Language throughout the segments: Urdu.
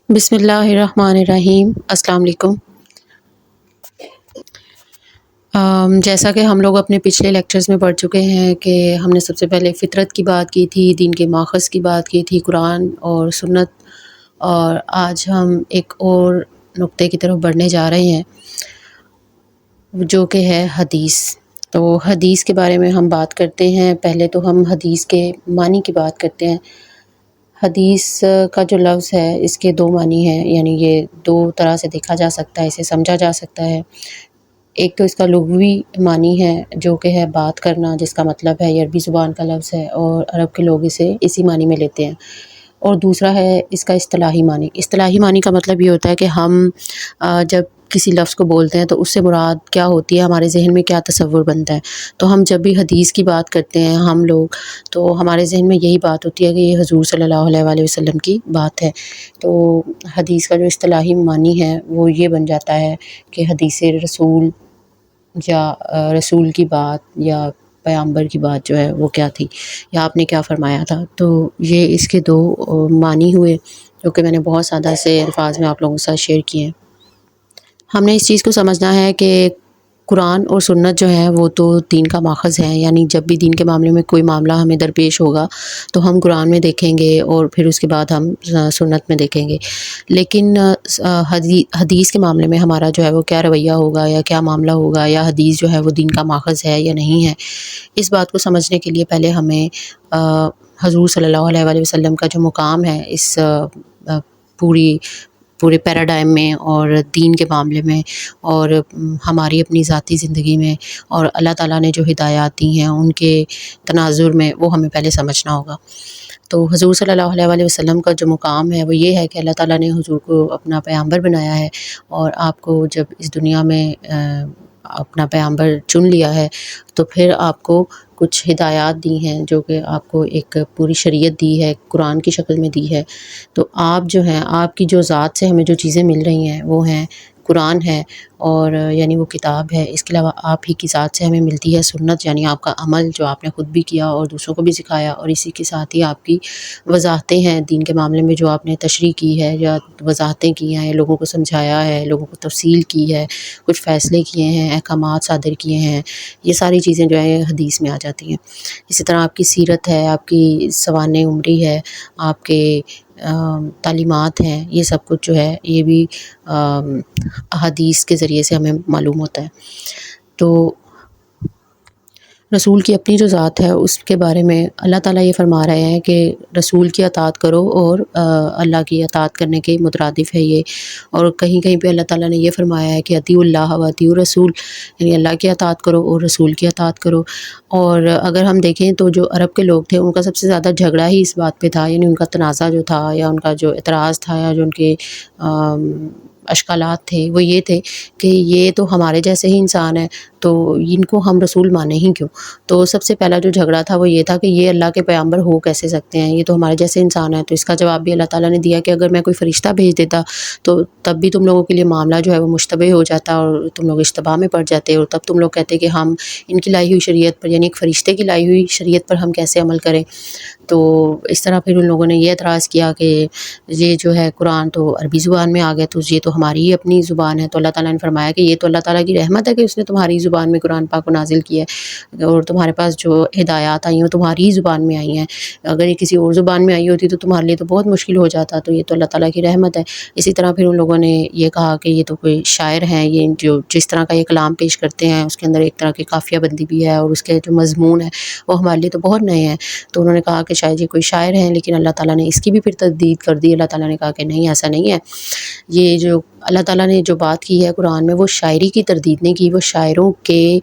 بسم اللہ الرحمن الرحیم۔ السلام علیکم۔ جیسا کہ ہم لوگ اپنے پچھلے لیکچرز میں پڑھ چکے ہیں کہ ہم نے سب سے پہلے فطرت کی بات کی تھی، دین کے ماخذ کی بات کی تھی، قرآن اور سنت، اور آج ہم ایک اور نقطے کی طرف بڑھنے جا رہے ہیں جو کہ ہے حدیث۔ تو حدیث کے بارے میں ہم بات کرتے ہیں۔ پہلے تو ہم حدیث کے معنی کی بات کرتے ہیں۔ حدیث کا جو لفظ ہے اس کے دو معنی ہیں، یعنی یہ دو طرح سے دیکھا جا سکتا ہے، اسے سمجھا جا سکتا ہے۔ ایک تو اس کا لغوی معنی ہے جو کہ ہے بات کرنا، جس کا مطلب ہے، یہ عربی زبان کا لفظ ہے اور عرب کے لوگ اسے اسی معنی میں لیتے ہیں۔ اور دوسرا ہے اس کا اصطلاحی معنی۔ اصطلاحی معنی کا مطلب یہ ہوتا ہے کہ ہم جب کسی لفظ کو بولتے ہیں تو اس سے مراد کیا ہوتی ہے، ہمارے ذہن میں کیا تصور بنتا ہے۔ تو ہم جب بھی حدیث کی بات کرتے ہیں ہم لوگ، تو ہمارے ذہن میں یہی بات ہوتی ہے کہ یہ حضور صلی اللہ علیہ وآلہ وسلم کی بات ہے۔ تو حدیث کا جو اصطلاحی معنی ہے وہ یہ بن جاتا ہے کہ حدیث رسول، یا رسول کی بات، یا پیغمبر کی بات جو ہے وہ کیا تھی، یا آپ نے کیا فرمایا تھا۔ تو یہ اس کے دو معنی ہوئے جو کہ میں نے بہت سادہ سے الفاظ میں آپ لوگوں کے ساتھ شیئر کیے ہیں۔ ہم نے اس چیز کو سمجھنا ہے کہ قرآن اور سنت جو ہے وہ تو دین کا ماخذ ہے، یعنی جب بھی دین کے معاملے میں کوئی معاملہ ہمیں درپیش ہوگا تو ہم قرآن میں دیکھیں گے اور پھر اس کے بعد ہم سنت میں دیکھیں گے۔ لیکن حدیث کے معاملے میں ہمارا جو ہے وہ کیا رویہ ہوگا، یا کیا معاملہ ہوگا، یا حدیث جو ہے وہ دین کا ماخذ ہے یا نہیں ہے، اس بات کو سمجھنے کے لیے پہلے ہمیں حضور صلی اللہ علیہ وآلہ وسلم کا جو مقام ہے اس پورے پیراڈائم میں اور دین کے معاملے میں اور ہماری اپنی ذاتی زندگی میں، اور اللہ تعالیٰ نے جو ہدایات دی ہیں ان کے تناظر میں، وہ ہمیں پہلے سمجھنا ہوگا۔ تو حضور صلی اللہ علیہ وآلہ وسلم کا جو مقام ہے وہ یہ ہے کہ اللہ تعالیٰ نے حضور کو اپنا پیغمبر بنایا ہے، اور آپ کو جب اس دنیا میں اپنا پیغمبر چن لیا ہے تو پھر آپ کو کچھ ہدایات دی ہیں جو کہ آپ کو ایک پوری شریعت دی ہے، قرآن کی شکل میں دی ہے۔ تو آپ جو ہیں، آپ کی جو ذات سے ہمیں جو چیزیں مل رہی ہیں وہ ہیں قرآن ہے، اور یعنی وہ کتاب ہے۔ اس کے علاوہ آپ ہی کی ذات سے ہمیں ملتی ہے سنت، یعنی آپ کا عمل جو آپ نے خود بھی کیا اور دوسروں کو بھی سکھایا، اور اسی کے ساتھ ہی آپ کی وضاحتیں ہیں دین کے معاملے میں جو آپ نے تشریح کی ہے یا وضاحتیں کی ہیں، لوگوں کو سمجھایا ہے، لوگوں کو تفصیل کی ہے، کچھ فیصلے کیے ہیں، احکامات صادر کیے ہیں، یہ ساری چیزیں جو ہیں حدیث میں آ جاتی ہیں۔ اسی طرح آپ کی سیرت ہے، آپ کی سوانح عمری ہے، آپ کے تعلیمات ہیں، یہ سب کچھ جو ہے یہ بھی احادیث کے ذریعے سے ہمیں معلوم ہوتا ہے۔ تو رسول کی اپنی جو ذات ہے اس کے بارے میں اللہ تعالیٰ یہ فرما رہے ہیں کہ رسول کی اطاعت کرو، اور اللہ کی اطاعت کرنے کے مترادف ہے یہ۔ اور کہیں کہیں پہ اللہ تعالیٰ نے یہ فرمایا ہے کہ اطیعوا اللہ و اطیعوا الرسول، یعنی اللہ کی اطاعت کرو اور رسول کی اطاعت کرو۔ اور اگر ہم دیکھیں تو جو عرب کے لوگ تھے ان کا سب سے زیادہ جھگڑا ہی اس بات پہ تھا، یعنی ان کا تنازع جو تھا یا ان کا جو اعتراض تھا یا جو ان کے اشکالات تھے وہ یہ تھے کہ یہ تو ہمارے جیسے ہی انسان ہیں، تو ان کو ہم رسول مانیں ہی کیوں۔ تو سب سے پہلا جو جھگڑا تھا وہ یہ تھا کہ یہ اللہ کے پیغمبر ہو کیسے سکتے ہیں، یہ تو ہمارے جیسے انسان ہیں۔ تو اس کا جواب بھی اللہ تعالیٰ نے دیا کہ اگر میں کوئی فرشتہ بھیج دیتا تو تب بھی تم لوگوں کے لیے معاملہ جو ہے وہ مشتبہ ہو جاتا اور تم لوگ اشتباہ میں پڑ جاتے، اور تب تم لوگ کہتے کہ ہم ان کی لائی ہوئی شریعت پر، یعنی ایک فرشتے کی لائی ہوئی شریعت پر ہم کیسے عمل کریں۔ تو اس طرح پھر ان لوگوں نے یہ اعتراض کیا کہ یہ جو ہے قرآن تو عربی زبان میں آ گیا، تو یہ تو ہماری ہی اپنی زبان ہے۔ تو اللہ تعالیٰ نے فرمایا کہ یہ تو اللہ تعالیٰ کی رحمت ہے کہ اس نے تمہاری زبان میں قرآن پاک کو نازل کیا ہے، اور تمہارے پاس جو ہدایات آئی ہیں تمہاری ہی زبان میں آئی ہیں۔ اگر یہ کسی اور زبان میں آئی ہوتی تو تمہارے لیے تو بہت مشکل ہو جاتا، تو یہ تو اللہ تعالیٰ کی رحمت ہے۔ اسی طرح پھر ان لوگوں نے یہ کہا کہ یہ تو کوئی شاعر ہیں، یہ جو جس طرح کا یہ کلام پیش کرتے ہیں اس کے اندر ایک طرح کی قافیہ بندی بھی ہے، اور اس کے جو مضمون ہے وہ ہمارے لیے تو بہت نئے ہیں۔ تو انہوں نے کہا کہ شاید یہ کوئی شاعر ہیں، لیکن اللہ تعالیٰ نے اس کی بھی پھر تردید کر دی۔ اللہ تعالیٰ نے کہا کہ نہیں، ایسا نہیں ہے، یہ جو اللہ تعالیٰ نے جو بات کی ہے قرآن میں وہ شاعری کی تردید نہیں کی، وہ شاعروں کے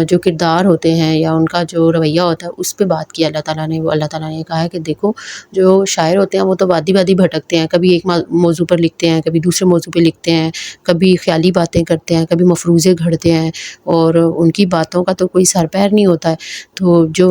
جو کردار ہوتے ہیں یا ان کا جو رویہ ہوتا ہے اس پہ بات کی اللہ تعالیٰ نے۔ وہ اللہ تعالیٰ نے کہا ہے کہ دیکھو جو شاعر ہوتے ہیں وہ تو وادی وادی بھٹکتے ہیں، کبھی ایک موضوع پر لکھتے ہیں، کبھی دوسرے موضوع پہ لکھتے ہیں، کبھی خیالی باتیں کرتے ہیں، کبھی مفروضے گھڑتے ہیں، اور ان کی باتوں کا تو کوئی سر پیر نہیں ہوتا ہے۔ تو جو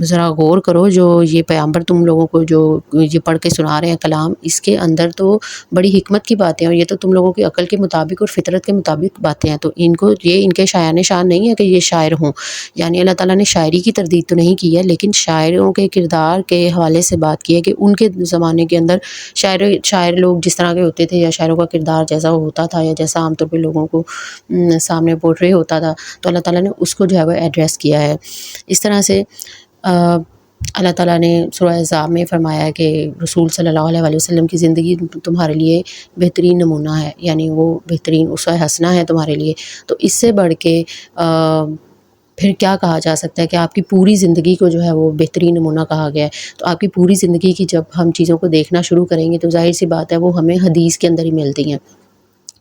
ذرا غور کرو، جو یہ پیغمبر تم لوگوں کو جو یہ پڑھ کے سنا رہے ہیں کلام، اس کے اندر تو بڑی حکمت کی باتیں ہیں، اور یہ تو تم لوگوں کی عقل کے مطابق اور فطرت کے مطابق باتیں ہیں، تو ان کو یہ ان کے شایان شان نہیں ہے کہ یہ شاعر ہوں. یعنی اللہ تعالیٰ نے شاعری کی تردید تو نہیں کی ہے، لیکن شاعروں کے کردار کے حوالے سے بات کی ہے کہ ان کے زمانے کے اندر شاعر لوگ جس طرح کے ہوتے تھے، یا شاعروں کا کردار جیسا ہوتا تھا، یا جیسا عام طور پہ لوگوں کو سامنے پورٹری ہوتا تھا، تو اللہ تعالیٰ نے اس کو جو ہے وہ ایڈریس کیا ہے. اس طرح سے اللہ تعالیٰ نے سورہ احزاب میں فرمایا ہے کہ رسول صلی اللہ علیہ وسلم کی زندگی تمہارے لیے بہترین نمونہ ہے، یعنی وہ بہترین اسوہ حسنہ ہے تمہارے لیے. تو اس سے بڑھ کے پھر کیا کہا جا سکتا ہے کہ آپ کی پوری زندگی کو جو ہے وہ بہترین نمونہ کہا گیا ہے. تو آپ کی پوری زندگی کی جب ہم چیزوں کو دیکھنا شروع کریں گے تو ظاہر سی بات ہے وہ ہمیں حدیث کے اندر ہی ملتی ہیں.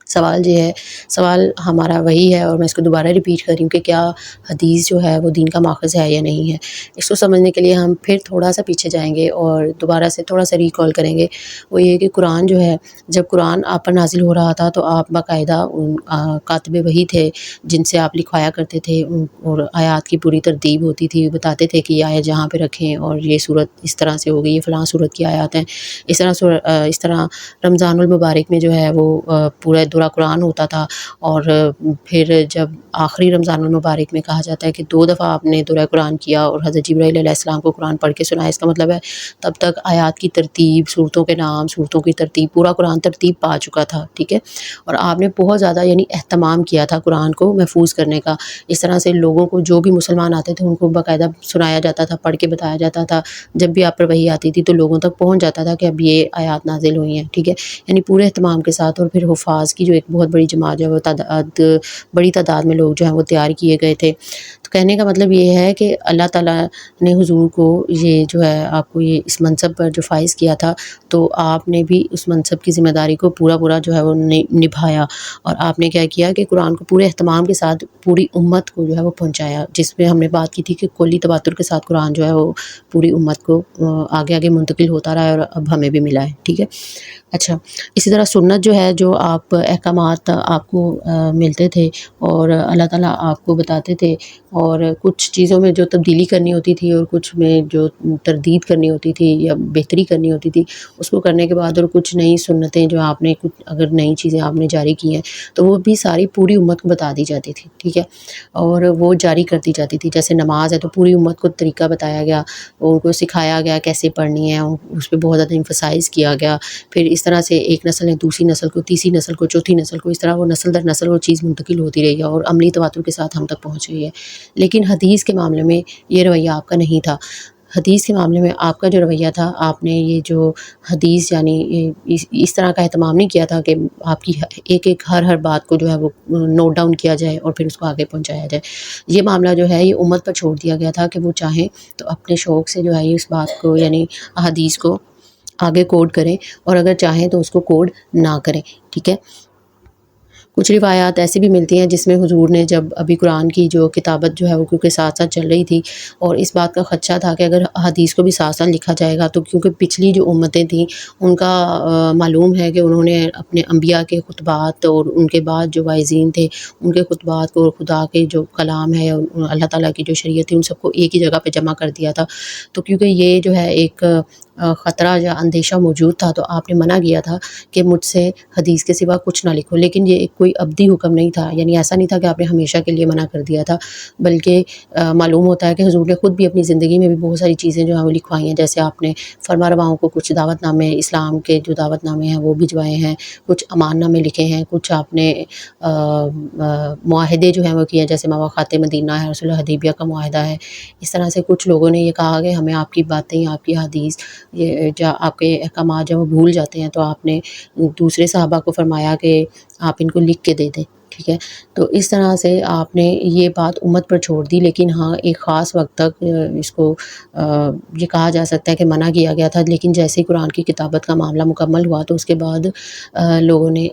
سوال ہمارا وہی ہے، اور میں اس کو دوبارہ ریپیٹ کر رہی ہوں کہ کیا حدیث جو ہے وہ دین کا ماخذ ہے یا نہیں ہے. اس کو سمجھنے کے لیے ہم پھر تھوڑا سا پیچھے جائیں گے اور دوبارہ سے تھوڑا سا ریکال کریں گے. وہ یہ کہ قرآن جو ہے، جب قرآن آپ پر نازل ہو رہا تھا تو آپ باقاعدہ کاتب وحی تھے جن سے آپ لکھوایا کرتے تھے، اور آیات کی پوری ترتیب ہوتی تھی، بتاتے تھے کہ یہ آیت جہاں پہ رکھیں اور یہ صورت اس طرح سے ہوگی، یہ فلاں صورت کی آیات ہیں. اس طرح رمضان المبارک میں جو ہے وہ پورا دورہ قرآن ہوتا تھا، اور پھر جب آخری رمضان المبارک میں کہا جاتا ہے کہ 2 دفعہ آپ نے دورہ قرآن کیا اور حضرت جبرائیل علیہ السلام کو قرآن پڑھ کے سنایا. اس کا مطلب ہے تب تک آیات کی ترتیب، صورتوں کے نام، صورتوں کی ترتیب، پورا قرآن ترتیب پا چکا تھا. ٹھیک ہے، اور آپ نے بہت زیادہ یعنی اہتمام کیا تھا قرآن کو محفوظ کرنے کا. اس طرح سے لوگوں کو، جو بھی مسلمان آتے تھے، ان کو باقاعدہ سنایا جاتا تھا، پڑھ کے بتایا جاتا تھا. جب بھی آپ پر وحی آتی تھی تو لوگوں تک پہنچ جاتا تھا کہ اب یہ آیات نازل ہوئی ہیں. ٹھیک ہے، یعنی پورے اہتمام کے ساتھ. اور پھر حفاظ کی جو ایک بہت بڑی جماعت ہے، وہ بڑی تعداد میں لوگ جو ہیں وہ تیار کیے گئے تھے. تو کہنے کا مطلب یہ ہے کہ اللہ تعالیٰ نے حضور کو یہ جو ہے آپ کو یہ اس منصب پر جو فائز کیا تھا، تو آپ نے بھی اس منصب کی ذمہ داری کو پورا جو ہے وہ نبھایا. اور آپ نے کیا کیا کہ قرآن کو پورے اہتمام کے ساتھ پوری امت کو جو ہے وہ پہنچایا، جس میں ہم نے بات کی تھی کہ کلی تواتر کے ساتھ قرآن جو ہے وہ پوری امت کو آگے منتقل ہوتا رہا ہے، اور اب ہمیں بھی ملا ہے. ٹھیک ہے، اچھا. اسی طرح سنت جو ہے، جو آپ احکامات آپ کو ملتے تھے اور اللہ تعالیٰ آپ کو بتاتے تھے، اور کچھ چیزوں میں جو تبدیلی کرنی ہوتی تھی اور کچھ میں جو تردید کرنی ہوتی تھی یا بہتری کرنی ہوتی تھی، اس کو کرنے کے بعد، اور کچھ نئی سنتیں جو آپ نے، کچھ اگر نئی چیزیں آپ نے جاری کی ہیں تو وہ بھی ساری پوری امت کو بتا دی جاتی تھی. ٹھیک ہے، اور وہ جاری کر دی جاتی تھی. جیسے نماز ہے تو پوری امت کو طریقہ بتایا گیا، ان کو سکھایا گیا کیسے پڑھنی ہے، اس پہ بہت زیادہ امفسائز کیا گیا. پھر اس طرح سے ایک نسل نے دوسری نسل کو، تیسری نسل کو، چوتھی نسل کو، اس طرح وہ نسل در نسل وہ چیز منتقل ہوتی رہی ہے اور عملی تواتر کے ساتھ ہم تک پہنچ گئی ہے. لیکن حدیث کے معاملے میں یہ رویہ آپ کا نہیں تھا. حدیث کے معاملے میں آپ کا جو رویہ تھا، آپ نے یہ جو حدیث یعنی اس طرح کا اہتمام نہیں کیا تھا کہ آپ کی ایک ہر بات کو جو ہے وہ نوٹ ڈاؤن کیا جائے اور پھر اس کو آگے پہنچایا جائے. یہ معاملہ جو ہے یہ امت پر چھوڑ دیا گیا تھا کہ وہ چاہیں تو اپنے شوق سے جو ہے اس بات کو یعنی حدیث کو آگے کوڈ کریں، اور اگر چاہیں تو اس کو کوڈ نہ کریں. ٹھیک ہے، کچھ روایات ایسی بھی ملتی ہیں جس میں حضور نے جب ابھی قرآن کی جو کتابت جو ہے وہ کیونکہ ساتھ ساتھ چل رہی تھی، اور اس بات کا خدشہ تھا کہ اگر حدیث کو بھی ساتھ ساتھ لکھا جائے گا تو کیونکہ پچھلی جو امتیں تھیں ان کا معلوم ہے کہ انہوں نے اپنے انبیاء کے خطبات اور ان کے بعد جو واعظین تھے ان کے خطبات کو، خدا کے جو کلام ہے، اللہ تعالیٰ کی جو شریعت ہے، ان سب کو ایک ہی جگہ پہ جمع کر دیا تھا. تو کیونکہ یہ جو ہے ایک خطرہ یا اندیشہ موجود تھا تو آپ نے منع کیا تھا کہ مجھ سے حدیث کے سوا کچھ نہ لکھو. لیکن یہ کوئی ابدی حکم نہیں تھا، یعنی ایسا نہیں تھا کہ آپ نے ہمیشہ کے لیے منع کر دیا تھا، بلکہ معلوم ہوتا ہے کہ حضور نے خود بھی اپنی زندگی میں بھی بہت ساری چیزیں جو ہیں وہ لکھوائی ہیں. جیسے آپ نے فرما رواؤں کو کچھ دعوت نامے، اسلام کے جو دعوت نامے ہیں وہ بھجوائے ہیں، کچھ امان نامے لکھے ہیں، کچھ آپ نے معاہدے جو ہیں وہ کیے، جیسے مواخات مدینہ ہے، رسول حدیبیہ کا معاہدہ ہے. اس طرح سے کچھ لوگوں نے یہ کہا کہ ہمیں آپ کی باتیں، آپ کی حدیث، یہ جو آپ کے احکامات جب وہ بھول جاتے ہیں تو آپ نے دوسرے صحابہ کو فرمایا کہ آپ ان کو لکھ کے دے دیں. ٹھیک ہے، تو اس طرح سے آپ نے یہ بات امت پر چھوڑ دی. لیکن ہاں ایک خاص وقت تک اس کو یہ کہا جا سکتا ہے کہ منع کیا گیا تھا. لیکن جیسے ہی قرآن کی کتابت کا معاملہ مکمل ہوا تو اس کے بعد لوگوں نے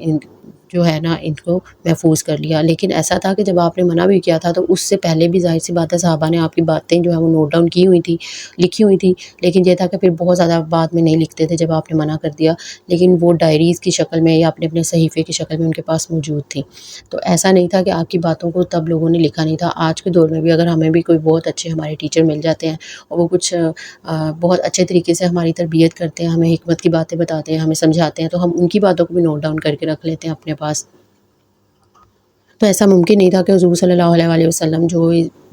جو ہے نا ان کو محفوظ کر لیا. لیکن ایسا تھا کہ جب آپ نے منع بھی کیا تھا تو اس سے پہلے بھی ظاہر سی بات ہے صحابہ نے آپ کی باتیں جو ہیں وہ نوٹ ڈاؤن کی ہوئی تھی، لکھی ہوئی تھی. لیکن یہ تھا کہ پھر بہت زیادہ بعد میں نہیں لکھتے تھے جب آپ نے منع کر دیا، لیکن وہ ڈائریز کی شکل میں یا اپنے صحیفے کی شکل میں ان کے پاس موجود تھی. تو ایسا نہیں تھا کہ آپ کی باتوں کو تب لوگوں نے لکھا نہیں تھا. آج کے دور میں بھی اگر ہمیں بھی کوئی بہت اچھے ہمارے ٹیچر مل جاتے ہیں اور وہ کچھ بہت اچھے طریقے سے ہماری تربیت کرتے ہیں، ہمیں حکمت کی باتیں بتاتے ہیں، ہمیں سمجھاتے ہیں، تو ہم ان کی باتوں کو بھی نوٹ ڈاؤن کر کے رکھ لیتے ہیں اپنے اپنے پاس. تو ایسا ممکن نہیں تھا کہ حضور صلی اللہ علیہ وسلم جو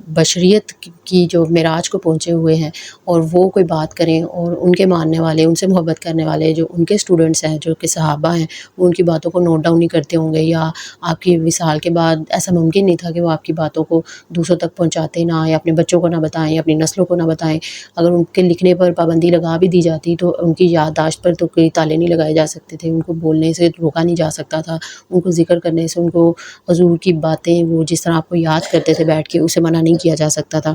بشریت کی جو معراج کو پہنچے ہوئے ہیں اور وہ کوئی بات کریں اور ان کے ماننے والے، ان سے محبت کرنے والے جو ان کے اسٹوڈنٹس ہیں، جو کہ صحابہ ہیں، وہ ان کی باتوں کو نوٹ ڈاؤن نہیں کرتے ہوں گے، یا آپ کی وصال کے بعد ایسا ممکن نہیں تھا کہ وہ آپ کی باتوں کو دوسروں تک پہنچاتے نہ، یا اپنے بچوں کو نہ بتائیں، اپنی نسلوں کو نہ بتائیں. اگر ان کے لکھنے پر پابندی لگا بھی دی جاتی تو ان کی یادداشت پر تو کوئی تالے نہیں لگائے جا سکتے تھے، ان کو بولنے سے روکا نہیں جا سکتا تھا، ان کو ذکر کرنے سے، ان کو حضور کی باتیں وہ جس طرح آپ کو یاد کرتے تھے بیٹھ کے، اسے منع نہیں کیا جا سکتا تھا.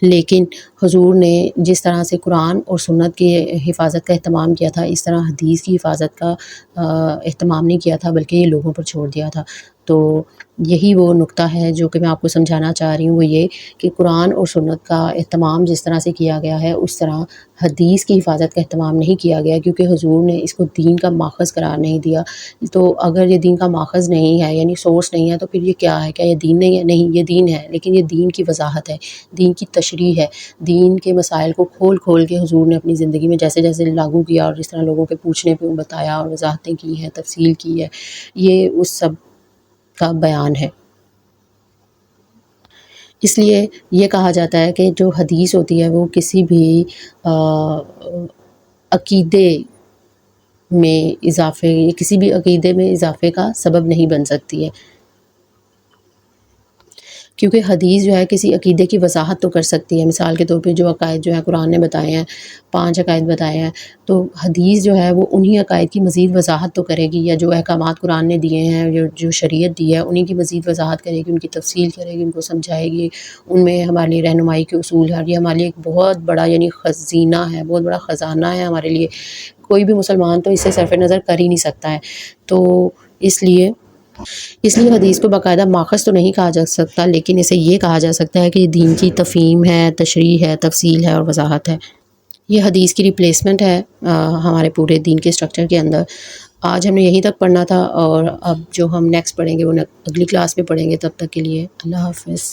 لیکن حضور نے جس طرح سے قرآن اور سنت کی حفاظت کا اہتمام کیا تھا، اس طرح حدیث کی حفاظت کا اہتمام نہیں کیا تھا، بلکہ یہ لوگوں پر چھوڑ دیا تھا. تو یہی وہ نقطہ ہے جو کہ میں آپ کو سمجھانا چاہ رہی ہوں، وہ یہ کہ قرآن اور سنت کا اہتمام جس طرح سے کیا گیا ہے، اس طرح حدیث کی حفاظت کا اہتمام نہیں کیا گیا، کیونکہ حضور نے اس کو دین کا ماخذ قرار نہیں دیا. تو اگر یہ دین کا ماخذ نہیں ہے، یعنی سورس نہیں ہے، تو پھر یہ کیا ہے؟ کیا یہ دین نہیں ہے؟ نہیں، یہ دین ہے، لیکن یہ دین کی وضاحت ہے، دین کی تشریح ہے. دین کے مسائل کو کھول کھول کے حضور نے اپنی زندگی میں جیسے جیسے لاگو کیا اور جس طرح لوگوں کے پوچھنے پہ بتایا اور وضاحتیں کی ہیں، تفصیل کی ہے، یہ اس سب کا بیان ہے. اس لیے یہ کہا جاتا ہے کہ جو حدیث ہوتی ہے وہ کسی بھی عقیدے میں اضافے، کسی بھی عقیدے میں اضافے کا سبب نہیں بن سکتی ہے، کیونکہ حدیث جو ہے کسی عقیدے کی وضاحت تو کر سکتی ہے. مثال کے طور پہ جو عقائد جو ہیں قرآن نے بتائے ہیں، 5 عقائد بتائے ہیں، تو حدیث جو ہے وہ انہی عقائد کی مزید وضاحت تو کرے گی، یا جو احکامات قرآن نے دیے ہیں، جو شریعت دی ہے، انہی کی مزید وضاحت کرے گی، ان کی تفصیل کرے گی، ان کو سمجھائے گی. ان میں ہمارے لیے رہنمائی کے اصول ہیں، اور یہ ہمارے لیے ایک بہت بڑا یعنی خزینہ ہے، بہت بڑا خزانہ ہے ہمارے لیے. کوئی بھی مسلمان تو اس سے صرف نظر کر ہی نہیں سکتا ہے. تو اس لیے حدیث کو باقاعدہ ماخذ تو نہیں کہا جا سکتا، لیکن اسے یہ کہا جا سکتا ہے کہ یہ دین کی تفہیم ہے، تشریح ہے، تفصیل ہے اور وضاحت ہے. یہ حدیث کی ریپلیسمنٹ ہے ہمارے پورے دین کے اسٹرکچر کے اندر. آج ہم نے یہیں تک پڑھنا تھا، اور اب جو ہم نیکسٹ پڑھیں گے وہ اگلی کلاس میں پڑھیں گے. تب تک کے لیے اللہ حافظ.